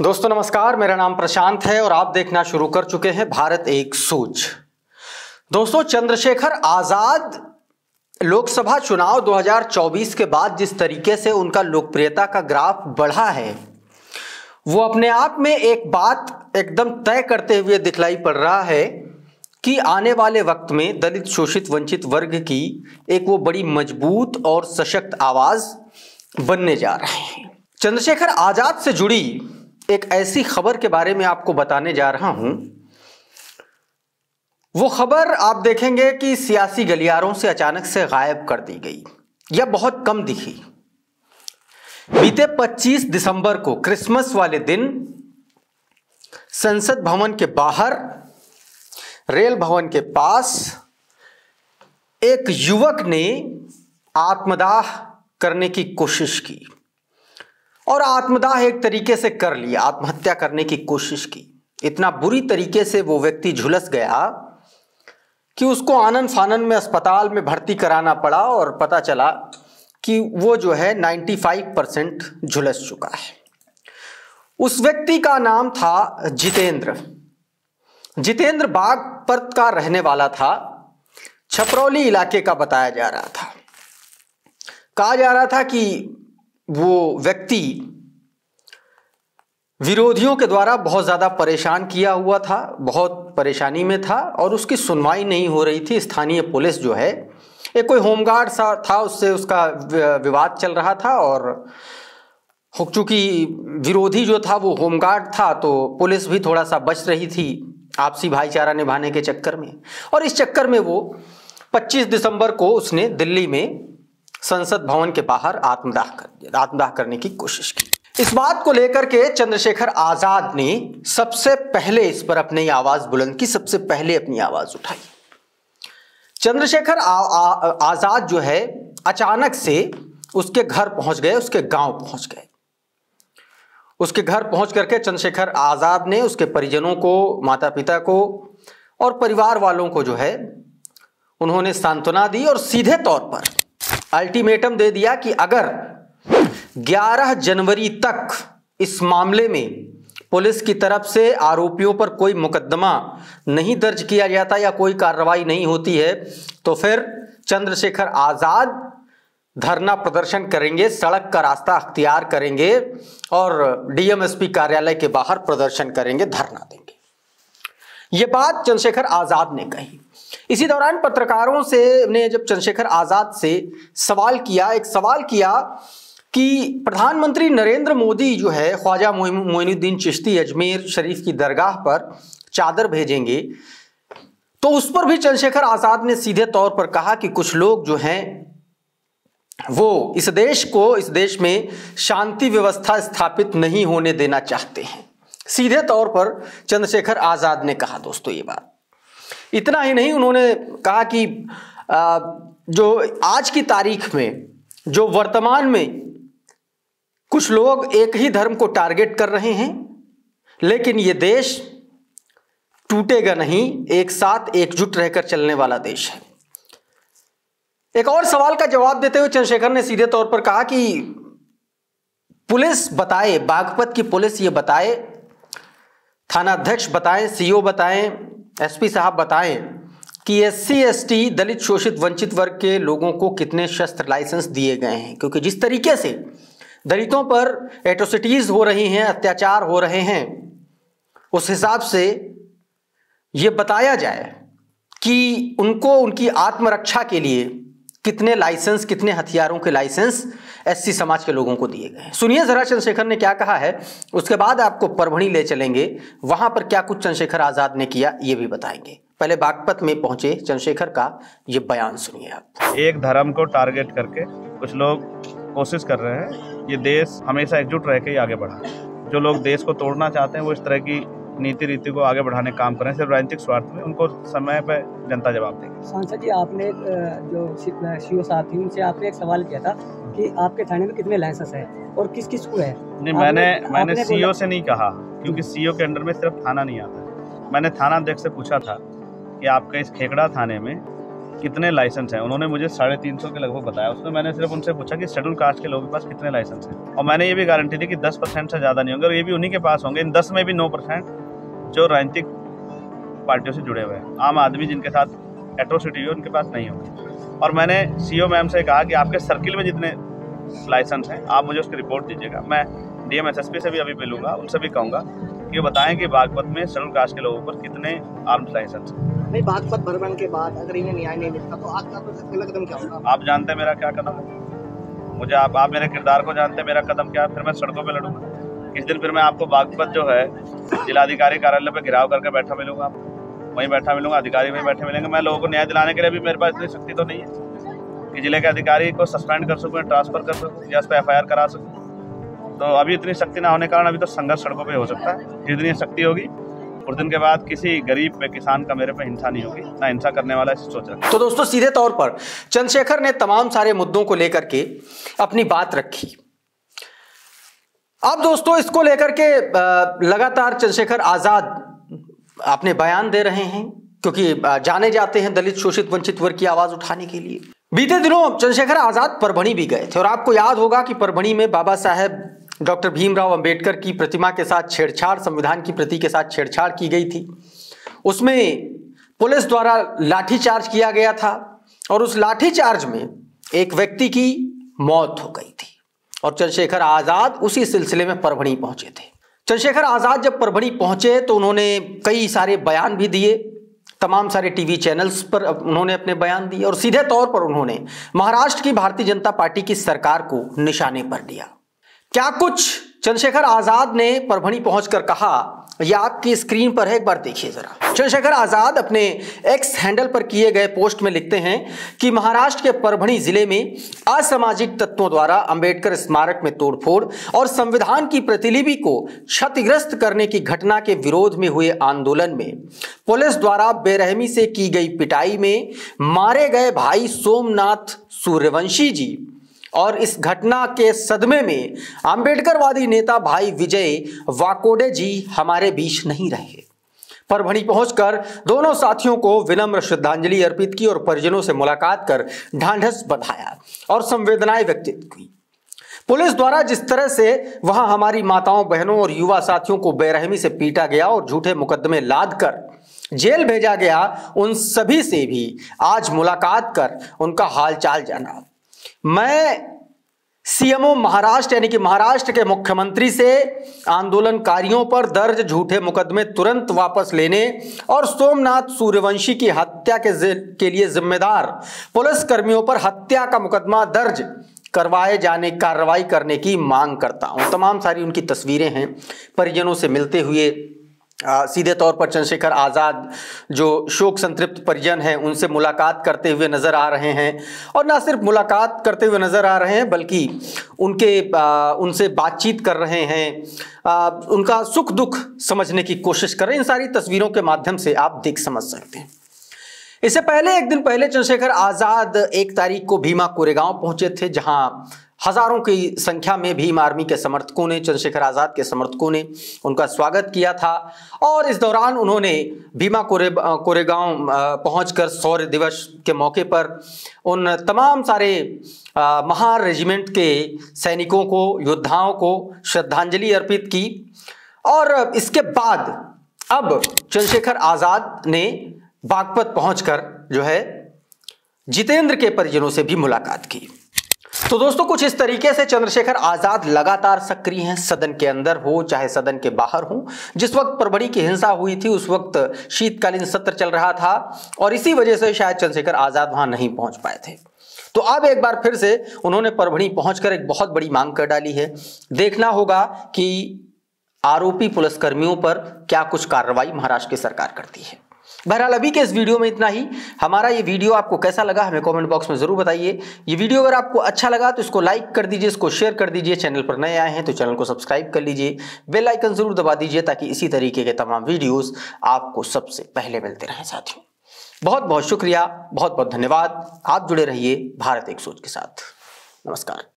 दोस्तों नमस्कार, मेरा नाम प्रशांत है और आप देखना शुरू कर चुके हैं भारत एक सोच। दोस्तों, चंद्रशेखर आजाद लोकसभा चुनाव 2024 के बाद जिस तरीके से उनका लोकप्रियता का ग्राफ बढ़ा है, वो अपने आप में एक बात एकदम तय करते हुए दिखलाई पड़ रहा है कि आने वाले वक्त में दलित, शोषित, वंचित वर्ग की एक वो बड़ी मजबूत और सशक्त आवाज बनने जा रहे हैं। चंद्रशेखर आजाद से जुड़ी एक ऐसी खबर के बारे में आपको बताने जा रहा हूं। वो खबर आप देखेंगे कि सियासी गलियारों से अचानक से गायब कर दी गई या बहुत कम दिखी। बीते 25 दिसंबर को क्रिसमस वाले दिन संसद भवन के बाहर रेल भवन के पास एक युवक ने आत्मदाह करने की कोशिश की और आत्मदाह एक तरीके से कर लिया, आत्महत्या करने की कोशिश की। इतना बुरी तरीके से वो व्यक्ति झुलस गया कि उसको आनन फानन में अस्पताल में भर्ती कराना पड़ा और पता चला कि वो जो है 95% झुलस चुका है। उस व्यक्ति का नाम था जितेंद्र। जितेंद्र बागपत का रहने वाला था, छपरौली इलाके का बताया जा रहा था। कहा जा रहा था कि वो व्यक्ति विरोधियों के द्वारा बहुत ज़्यादा परेशान किया हुआ था, बहुत परेशानी में था और उसकी सुनवाई नहीं हो रही थी। स्थानीय पुलिस जो है, एक कोई होमगार्ड सा था, उससे उसका विवाद चल रहा था और चूंकि विरोधी जो था वो होमगार्ड था तो पुलिस भी थोड़ा सा बच रही थी आपसी भाईचारा निभाने के चक्कर में। और इस चक्कर में वो 25 दिसंबर को उसने दिल्ली में संसद भवन के बाहर आत्मदाह करने की कोशिश की। इस बात को लेकर के चंद्रशेखर आजाद ने सबसे पहले इस पर अपनी आवाज बुलंद की, सबसे पहले अपनी आवाज उठाई। चंद्रशेखर आजाद जो है अचानक से उसके घर पहुंच गए, उसके गांव पहुंच गए। उसके घर पहुंच करके चंद्रशेखर आजाद ने उसके परिजनों को, माता पिता को और परिवार वालों को जो है उन्होंने सांत्वना दी और सीधे तौर पर अल्टीमेटम दे दिया कि अगर 11 जनवरी तक इस मामले में पुलिस की तरफ से आरोपियों पर कोई मुकदमा नहीं दर्ज किया जाता या कोई कार्रवाई नहीं होती है तो फिर चंद्रशेखर आजाद धरना प्रदर्शन करेंगे, सड़क का रास्ता अख्तियार करेंगे और डीएमएसपी कार्यालय के बाहर प्रदर्शन करेंगे, धरना देंगे। ये बात चंद्रशेखर आजाद ने कही। इसी दौरान पत्रकारों से ने जब चंद्रशेखर आजाद से सवाल किया कि प्रधानमंत्री नरेंद्र मोदी जो है ख्वाजा मोइनुद्दीन चिश्ती अजमेर शरीफ की दरगाह पर चादर भेजेंगे, तो उस पर भी चंद्रशेखर आजाद ने सीधे तौर पर कहा कि कुछ लोग जो हैं वो इस देश में शांति व्यवस्था स्थापित नहीं होने देना चाहते हैं। सीधे तौर पर चंद्रशेखर आजाद ने कहा। दोस्तों, ये बात इतना ही नहीं, उन्होंने कहा कि जो आज की तारीख में, जो वर्तमान में कुछ लोग एक ही धर्म को टारगेट कर रहे हैं, लेकिन ये देश टूटेगा नहीं, एक साथ एकजुट रहकर चलने वाला देश है। एक और सवाल का जवाब देते हुए चंद्रशेखर ने सीधे तौर पर कहा कि पुलिस बताए, बागपत की पुलिस ये बताए, थाना अध्यक्ष बताएं, सीओ बताएं, एसपी साहब बताएं कि एससी, एसटी, दलित, शोषित, वंचित वर्ग के लोगों को कितने शस्त्र लाइसेंस दिए गए हैं। क्योंकि जिस तरीके से दलितों पर एट्रोसिटीज हो रही हैं, अत्याचार हो रहे हैं, उस हिसाब से ये बताया जाए कि उनको उनकी आत्मरक्षा के लिए कितने लाइसेंस, कितने हथियारों के लाइसेंस एससी समाज के लोगों को दिए गए हैं। सुनिए जरा चंद्रशेखर ने क्या कहा है, उसके बाद आपको परभणी ले चलेंगे, वहां पर क्या कुछ चंद्रशेखर आजाद ने किया ये भी बताएंगे। पहले बागपत में पहुंचे चंद्रशेखर का ये बयान सुनिए आप। एक धर्म को टारगेट करके कुछ लोग कोशिश कर रहे हैं, ये देश हमेशा एकजुट रह के ही आगे बढ़ा। जो लोग देश को तोड़ना चाहते हैं वो इस तरह की नीति रीति को आगे बढ़ाने का काम करें, सिर्फ राजनीतिक स्वार्थ में, उनको समय पर जनता जवाब देगी। सांसद जी, आपने जो सीओ साहब थे उनसे आपने एक सवाल किया था कि आपके थाने में कितने लाइसेंस है और किस किस को है। नहीं, मैंने सीओ से नहीं कहा, क्योंकि सीओ के अंडर में सिर्फ थाना नहीं आता। मैंने थाना अध्यक्ष से पूछा था कि आपके इस खेकड़ा थाने में कितने लाइसेंस हैं। उन्होंने मुझे 350 के लगभग बताया। उसमें मैंने सिर्फ उनसे पूछा कि शेड्यूल कास्ट के लोगों के पास कितने लाइसेंस हैं, और मैंने ये भी गारंटी दी कि 10% से ज़्यादा नहीं होंगे, और ये भी उन्हीं के पास होंगे। इन 10 में भी 9% जो राजनीतिक पार्टियों से जुड़े हुए हैं, आम आदमी जिनके साथ एट्रोसिटी हुई उनके पास नहीं होंगे। और मैंने सीओ मैम से कहा कि आपके सर्किल में जितने लाइसेंस हैं आप मुझे उसकी रिपोर्ट दीजिएगा। मैं डीएम एसएसपी से भी अभी मिलूंगा, उनसे भी कहूँगा कि बताएं कि बागपत में शेड्यूल कास्ट के लोगों पर कितने आर्म्स लाइसेंस हैं। नहीं, बागपत भवन के बाद अगर इन्हें न्याय नहीं मिलता तो आपका अगला कदम क्या होगा? आप जानते हैं मेरा क्या कदम है, मुझे आप मेरे किरदार को जानते हैं, मेरा कदम क्या है। फिर मैं सड़कों पे लड़ूंगा। इस दिन फिर मैं आपको बागपत जो है जिलाधिकारी कार्यालय पे घिराव करके बैठा मिलूंगा, वहीं बैठा मिलूंगा, अधिकारी वहीं बैठे मिलेंगे। मैं लोगों को न्याय दिलाने के लिए भी मेरे पास इतनी शक्ति तो नहीं है कि जिले के अधिकारी को सस्पेंड कर सकूँ, ट्रांसफर कर सकूँ या उस पर FIR करा सकूँ। तो अभी इतनी शक्ति ना होने के कारण अभी तो संघर्ष सड़कों पे हो सकता है। जिस दिन ये शक्ति होगी उस दिन के बाद किसी गरीब पे, किसान का मेरे पे हिंसा नहीं होगी, ना हिंसा करने वाला इसे सोच रहा है। तो दोस्तों सीधे तौर पर चंद्रशेखर ने तमाम सारे मुद्दों को लेकर के अपनी बात रखी। अब दोस्तों इसको लेकर के लगातार चंद्रशेखर आजाद अपने बयान दे रहे हैं, क्योंकि जाने जाते हैं दलित शोषित वंचित वर्ग की आवाज उठाने के लिए। बीते दिनों चंद्रशेखर आजाद परभणी भी गए थे, और आपको याद होगा कि परभणी में बाबा साहेब डॉक्टर भीमराव अंबेडकर की प्रतिमा के साथ छेड़छाड़, संविधान की प्रति के साथ छेड़छाड़ की गई थी। उसमें पुलिस द्वारा लाठीचार्ज किया गया था, और उस लाठीचार्ज में एक व्यक्ति की मौत हो गई थी, और चंद्रशेखर आजाद उसी सिलसिले में परभणी पहुंचे थे। चंद्रशेखर आजाद जब परभणी पहुंचे तो उन्होंने कई सारे बयान भी दिए, तमाम सारे टीवी चैनल्स पर उन्होंने अपने बयान दिए, और सीधे तौर पर उन्होंने महाराष्ट्र की भारतीय जनता पार्टी की सरकार को निशाने पर लिया। क्या कुछ चंद्रशेखर आजाद ने परभणी पहुंचकर कहा, यह आपकी स्क्रीन पर है, एक बार देखिए जरा। चंद्रशेखर आजाद अपने एक्स हैंडल पर किए गए पोस्ट में लिखते हैं कि महाराष्ट्र के परभणी जिले में असामाजिक तत्वों द्वारा अंबेडकर स्मारक में तोड़फोड़ और संविधान की प्रतिलिपि को क्षतिग्रस्त करने की घटना के विरोध में हुए आंदोलन में पुलिस द्वारा बेरहमी से की गई पिटाई में मारे गए भाई सोमनाथ सूर्यवंशी जी, और इस घटना के सदमे में अंबेडकरवादी नेता भाई विजय वाकोडे जी हमारे बीच नहीं रहे। परभणी पहुंचकर दोनों साथियों को विनम्र श्रद्धांजलि अर्पित की, और परिजनों से मुलाकात कर ढांढस बंधाया और संवेदनाएं व्यक्त की। पुलिस द्वारा जिस तरह से वहां हमारी माताओं, बहनों और युवा साथियों को बेरहमी से पीटा गया और झूठे मुकदमे लादकर जेल भेजा गया, उन सभी से भी आज मुलाकात कर उनका हालचाल जाना। मैं सीएमओ महाराष्ट्र यानी कि महाराष्ट्र के मुख्यमंत्री से आंदोलनकारियों पर दर्ज झूठे मुकदमे तुरंत वापस लेने और सोमनाथ सूर्यवंशी की हत्या के लिए जिम्मेदार पुलिस कर्मियों पर हत्या का मुकदमा दर्ज करवाए जाने कार्रवाई करने की मांग करता हूं। तमाम सारी उनकी तस्वीरें हैं परिजनों से मिलते हुए। सीधे तौर पर चंद्रशेखर आज़ाद जो शोक संतृप्त परिजन हैं उनसे मुलाकात करते हुए नज़र आ रहे हैं, और ना सिर्फ मुलाकात करते हुए नज़र आ रहे हैं बल्कि उनसे बातचीत कर रहे हैं, उनका सुख दुख समझने की कोशिश कर रहे हैं। इन सारी तस्वीरों के माध्यम से आप देख समझ सकते हैं। इससे पहले एक दिन पहले चंद्रशेखर आज़ाद 1 तारीख को भीमा कोरेगांव पहुंचे थे, जहां हजारों की संख्या में भीम आर्मी के समर्थकों ने, चंद्रशेखर आज़ाद के समर्थकों ने उनका स्वागत किया था। और इस दौरान उन्होंने भीमा कोरेगांव पहुंचकर शौर्य दिवस के मौके पर उन तमाम सारे महार रेजिमेंट के सैनिकों को, योद्धाओं को श्रद्धांजलि अर्पित की। और इसके बाद अब चंद्रशेखर आज़ाद ने बागपत पहुंचकर जो है जितेंद्र के परिजनों से भी मुलाकात की। तो दोस्तों कुछ इस तरीके से चंद्रशेखर आज़ाद लगातार सक्रिय हैं, सदन के अंदर हो चाहे सदन के बाहर हो। जिस वक्त परभणी की हिंसा हुई थी उस वक्त शीतकालीन सत्र चल रहा था और इसी वजह से शायद चंद्रशेखर आज़ाद वहां नहीं पहुंच पाए थे। तो अब एक बार फिर से उन्होंने परभणी पहुंचकर एक बहुत बड़ी मांग कर डाली है। देखना होगा कि आरोपी पुलिसकर्मियों पर क्या कुछ कार्रवाई महाराष्ट्र की सरकार करती है। बहरहाल अभी के इस वीडियो में इतना ही। हमारा ये वीडियो आपको कैसा लगा हमें कमेंट बॉक्स में जरूर बताइए। ये वीडियो अगर आपको अच्छा लगा तो इसको लाइक कर दीजिए, इसको शेयर कर दीजिए। चैनल पर नए आए हैं तो चैनल को सब्सक्राइब कर लीजिए, बेल आइकन जरूर दबा दीजिए ताकि इसी तरीके के तमाम वीडियोस आपको सबसे पहले मिलते रहें। साथियों बहुत बहुत शुक्रिया, बहुत बहुत धन्यवाद। आप जुड़े रहिए भारत एक सोच के साथ। नमस्कार।